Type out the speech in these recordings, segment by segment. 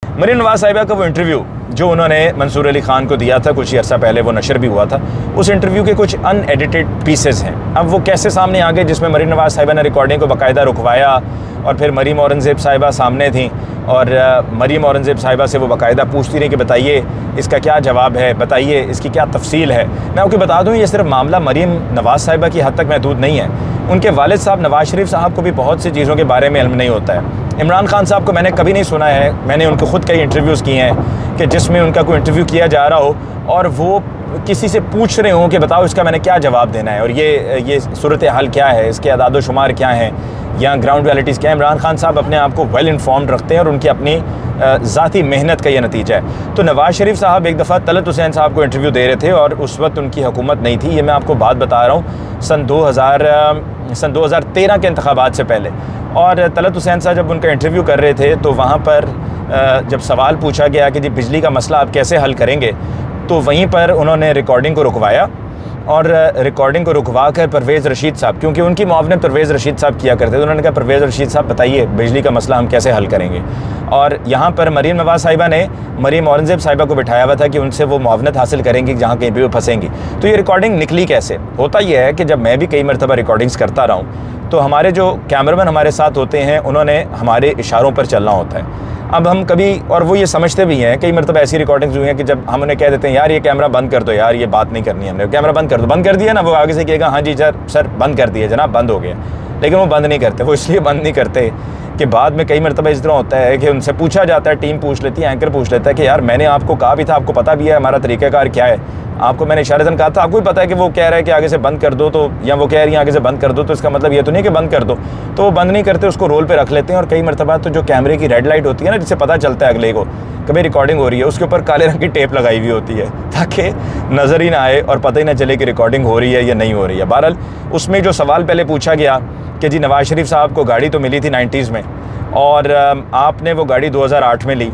मरीम नवाज़ साहिबा का वो इंटरव्यू जो उन्होंने मंसूर अली ख़ान को दिया था, कुछ ही अर्सा पहले वो नशर भी हुआ था, उस इंटरव्यू के कुछ अनएडिटेड पीसेस हैं। अब वो कैसे सामने आ गए, जिसमें मरीम नवाज़ साहिबा ने रिकॉर्डिंग को बाकायदा रुकवाया और फिर मरीम औरंगज़ेब साहिबा सामने थी और मरीम औरंगज़ेब साहिबा से वो बाकायदा पूछती रही कि बताइए इसका क्या जवाब है, बताइए इसकी क्या तफसील है। मैं आपको बता दूँ, ये सिर्फ मामला मरीम नवाज़ साहिबा की हद तक महदूद नहीं है। उनके वालिद साहब नवाज़ शरीफ साहब को भी बहुत सी चीज़ों के बारे में इल्म नहीं होता है। इमरान खान साहब को मैंने कभी नहीं सुना है, मैंने उनको ख़ुद कई इंटरव्यूज़ किए हैं कि जिसमें उनका कोई इंटरव्यू किया जा रहा हो और वो किसी से पूछ रहे हों कि बताओ इसका मैंने क्या जवाब देना है और ये सूरत हाल क्या है, इसके अदाद शुमार क्या हैं या ग्राउंड रियलिटीज़ क्या है। इमरान खान साहब अपने आप को वेल इन्फॉर्म्ड रखते हैं और उनकी अपनी ज़ाती मेहनत का ये नतीजा है। तो नवाज़ शरीफ साहब एक दफ़ा तलत हुसैन साहब को इंटरव्यू दे रहे थे और उस वक्त उनकी हुकूमत नहीं थी। ये मैं आपको बात बता रहा हूँ सन 2013 के इंतखाबात से पहले। और तलत हुसैन साहब जब उनका इंटरव्यू कर रहे थे तो वहाँ पर जब सवाल पूछा गया कि जी बिजली का मसला आप कैसे हल करेंगे, तो वहीं पर उन्होंने रिकॉर्डिंग को रुकवाया और रिकॉर्डिंग को रुकवा कर परवेज़ रशीद साहब, क्योंकि उनकी मुआवनत परवेज़ रशीद साहब किया करते थे, उन्होंने कहा परवेज़ रशीद साहब बताइए बिजली का मसला हम कैसे हल करेंगे। और यहाँ पर मरीम नवाज़ साहिबा ने मरीम औरंगज़ेब साहिबा को बिठाया हुआ था कि उनसे वो मुआवनत हासिल करेंगी जहाँ कहीं भी वो फंसेंगी। तो ये रिकॉर्डिंग निकली कैसे? होता यह है कि जब मैं भी कई मरतबा रिकॉर्डिंग्स करता रहा हूँ तो हमारे जो कैमरामैन हमारे साथ होते हैं उन्होंने हमारे इशारों पर चलना होता है। अब हम कभी, और वो ये समझते भी हैं, कई मरतबा ऐसी रिकॉर्डिंग्स हुई हैं कि जब हम उन्हें कह देते हैं यार ये कैमरा बंद कर दो, यार ये बात नहीं करनी है हमने, कैमरा बंद कर दो, बंद कर दिया ना, वो आगे से कहेगा हाँ जी सर बंद कर दिया जनाब, बंद हो गया। लेकिन वो बंद नहीं करते। वो इसलिए बंद नहीं करते कि बाद में कई मरतबा इस तरह होता है कि उनसे पूछा जाता है, टीम पूछ लेती है, एंकर पूछ लेता है कि यार मैंने आपको कहा भी था, आपको पता भी है हमारा तरीक़ाकार क्या है, आपको मैंने इशारतन कहा था, आपको भी पता है कि वो कह रहा है कि आगे से बंद कर दो, तो या वो कह रही है आगे से बंद कर दो, तो इसका मतलब ये तो नहीं कि बंद कर दो। तो वो बंद नहीं करते, उसको रोल पे रख लेते हैं। और कई मरतबा तो जो कैमरे की रेड लाइट होती है ना, जिससे पता चलता है अगले को कभी रिकॉर्डिंग हो रही है, उसके ऊपर काले रंग की टेप लगाई हुई होती है ताकि नज़र ही ना आए और पता ही ना चले कि रिकॉर्डिंग हो रही है या नहीं हो रही है। बहरहाल उसमें जो सवाल पहले पूछा गया कि जी नवाज़ शरीफ साहब को गाड़ी तो मिली थी 90s में और आपने वो गाड़ी 2008 में ली,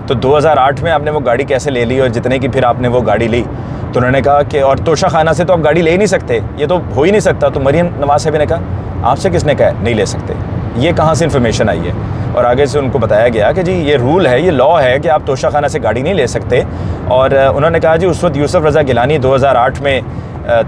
तो 2008 में आपने वो गाड़ी कैसे ले ली और जितने की फिर आपने वो गाड़ी ली? तो उन्होंने कहा कि और तोशा खाना से तो आप गाड़ी ले ही नहीं सकते, ये तो हो ही नहीं सकता। तो मरीम नवाज़ साहिबा ने कहा आपसे किसने कहा नहीं ले सकते, ये कहाँ से इन्फॉर्मेशन आई है? और आगे से उनको बताया गया कि जी ये रूल है, ये लॉ है कि आप तोशा खाना से गाड़ी नहीं ले सकते। और उन्होंने कहा जी उस वक्त यूसुफ रज़ा गिलानी 2008 में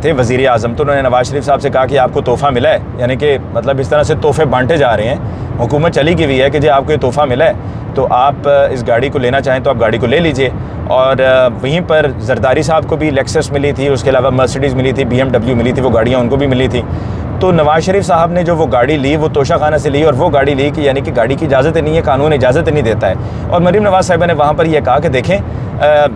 थे वज़ीर आज़म, तो उन्होंने नवाज़ शरीफ साहब से कहा कि आपको तोहफ़ा मिला है, यानी कि मतलब इस तरह से तोहफ़े बांटे जा रहे हैं, हुकूमत चली गई है कि जी आपको ये तोहफ़ा मिला है तो आप इस गाड़ी को लेना चाहें तो आप गाड़ी को ले लीजिए। और वहीं पर जरदारी साहब को भी लेक्सस मिली थी, उसके अलावा मर्सिडीज़ मिली थी, BMW मिली थी, वो गाड़ियाँ उनको भी मिली थी। तो नवाज़ शरीफ साहब ने जो वो गाड़ी ली वो तोशा खाना से ली और वो गाड़ी ली कि यानी कि गाड़ी की इजाज़त नहीं है, कानून इजाज़त नहीं देता है। और मरीम नवाज़ साहिबा ने वहाँ पर यह कहा कि देखें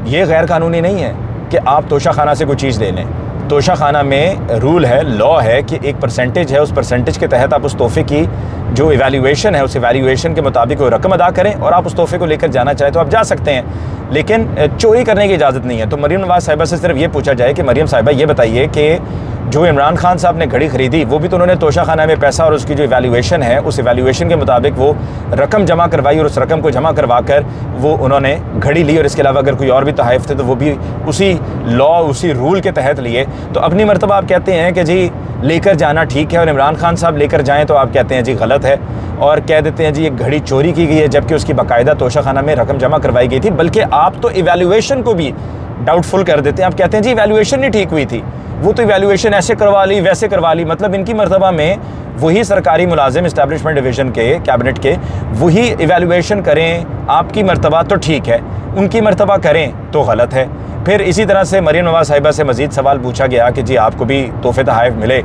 ये गैर कानूनी नहीं है कि आप तोशा खाना से कोई चीज़ ले लें। तोशा खाना में रूल है, लॉ है कि एक परसेंटेज है, उस परसेंटेज के तहत आप उस तोहफ़े की जो इवैल्यूएशन है उस इवैल्यूएशन के मुताबिक वो रकम अदा करें और आप उस तोहफ़े को लेकर जाना चाहें तो आप जा सकते हैं, लेकिन चोरी करने की इजाज़त नहीं है। तो मरीम नवाज़ साहिबा से सिर्फ ये पूछा जाए कि मरीम साहिबा ये बताइए कि जो इमरान खान साहब ने घड़ी ख़रीदी वो भी तो उन्होंने तोशा खाना में पैसा और उसकी जो इवैल्यूएशन है उस इवैल्यूएशन के मुताबिक वो रकम जमा करवाई और उस रकम को जमा करवा कर वो उन्होंने घड़ी ली। और इसके अलावा अगर कोई और भी तोहफ़े थे तो वो भी उसी लॉ उसी रूल के तहत लिए। तो अपनी मरतबा आप कहते हैं कि जी लेकर जाना ठीक है और इमरान खान साहब लेकर जाएँ तो आप कहते हैं जी गलत है और कह देते हैं जी ये घड़ी चोरी की गई है, जबकि उसकी बाकायदा तोशा खाना में रकम जमा करवाई गई थी। बल्कि आप तो इवैल्यूएशन को भी डाउटफुल कर देते हैं, आप कहते हैं जी इवैल्यूएशन नहीं ठीक हुई थी, वो तो इवैल्यूएशन ऐसे करवा ली वैसे करवा ली। मतलब इनकी मरतबा में वही सरकारी मुलाजिम इस्टेब्लिशमेंट डिवीज़न के कैबिनेट के वही इवैल्यूएशन करें, आपकी मरतबा तो ठीक है, उनकी मरतबा करें तो गलत है। फिर इसी तरह से मरीम नवाज़ साहिबा से मज़ीद सवाल पूछा गया कि जी आपको भी तोहफ़े तोहफ़ मिले,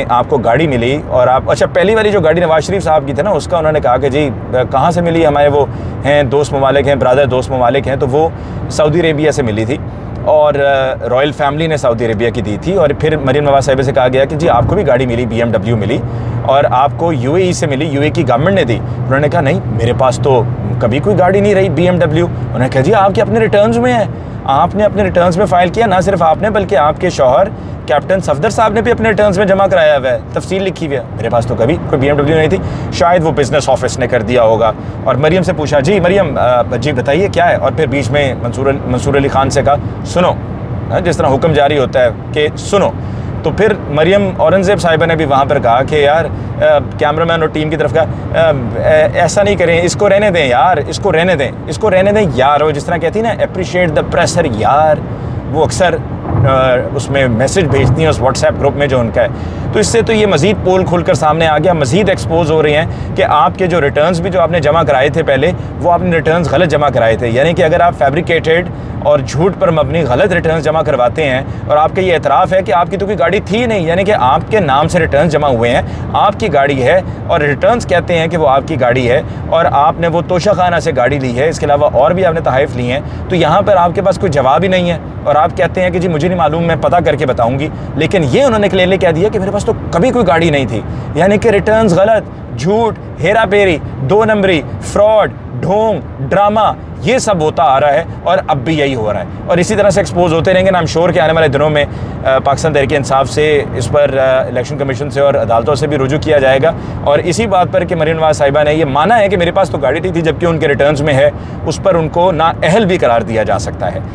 आपको गाड़ी मिली और आप अच्छा पहली वाली जो गाड़ी नवाज़ शरीफ साहब की थी ना उसका उन्होंने कहा कि जी कहाँ से मिली, हमारे वो हैं दोस्त ममालिक हैं, ब्रदर दोस्त ममालिक हैं, तो वो सऊदी अरेबिया से मिली थी और रॉयल फैमिली ने सऊदी अरेबिया की दी थी। और फिर मरीम नवाज़ साहिबा से कहा गया कि जी आपको भी गाड़ी मिली, BMW मिली और आपको UAE से मिली, UAE की गवर्नमेंट ने दी। उन्होंने कहा नहीं मेरे पास तो कभी कोई गाड़ी नहीं रही BMW। उन्होंने कहा जी आपके अपने रिटर्न्स में है, आपने अपने रिटर्न्स में फ़ाइल किया, ना सिर्फ आपने बल्कि आपके शौहर कैप्टन सफदर साहब ने भी अपने रिटर्न्स में जमा कराया हुआ है, तफसील लिखी हुई है। मेरे पास तो कभी कोई BMW नहीं थी, शायद वो बिज़नेस ऑफिस ने कर दिया होगा। और मरीम से पूछा जी मरीम जी बताइए क्या है, और फिर बीच में मंसूर अली ख़ान से कहा सुनो, जिस तरह हुक्म जारी होता है कि सुनो। तो फिर मरियम औरंगज़ेब साहिबा ने भी वहाँ पर कहा कि यार कैमरामैन और टीम की तरफ कहा ऐसा नहीं करें, इसको रहने दें यार, इसको रहने दें, इसको रहने दें यार। वो जिस तरह कहती है ना, अप्रिशिएट द प्रेशर यार, वो अक्सर उसमें मैसेज भेजती हैं उस व्हाट्सएप ग्रुप में जो उनका है। तो इससे तो ये मज़ीद पोल खुलकर सामने आ गया, मज़ीद एक्सपोज हो रही हैं कि आपके जो रिटर्न्स भी जो आपने जमा कराए थे पहले, वो आपने रिटर्न्स गलत जमा कराए थे। यानी कि अगर आप फैब्रिकेटेड और झूठ पर मबनी गलत रिटर्न्स जमा करवाते हैं और आपका ये एतराफ़ है कि आपकी तो कोई गाड़ी थी नहीं, यानी कि आपके नाम से रिटर्न्स जमा हुए हैं, आपकी गाड़ी है और रिटर्न्स कहते हैं कि वो आपकी गाड़ी है और आपने वो तोशाखाना से गाड़ी ली है, इसके अलावा और भी आपने तहाइफ ली हैं, तो यहाँ पर आपके पास कोई जवाब ही नहीं है और आप कहते हैं कि जी मुझे नहीं मालूम, मैं पता करके बताऊंगी। लेकिन ये उन्होंने क्लियरली कह दिया कि मेरे पास तो कभी कोई गाड़ी नहीं थी। यानी कि रिटर्न्स गलत, झूठ, हेरा फेरी, 2 नंबरी, फ्रॉड, ढोंग, ड्रामा, ये सब होता आ रहा है और अब भी यही हो रहा है और इसी तरह से एक्सपोज होते रहेंगे ना। हम श्योर के आने वाले दिनों में पाकिस्तान तहरीक इंसाफ से इस पर इलेक्शन कमीशन से और अदालतों से भी रुजू किया जाएगा और इसी बात पर कि मरीम नवाज साहिबा ने ये माना है कि मेरे पास तो गाड़ी थी जबकि उनके रिटर्न्स में है, उस पर उनको नाअहल भी करार दिया जा सकता है।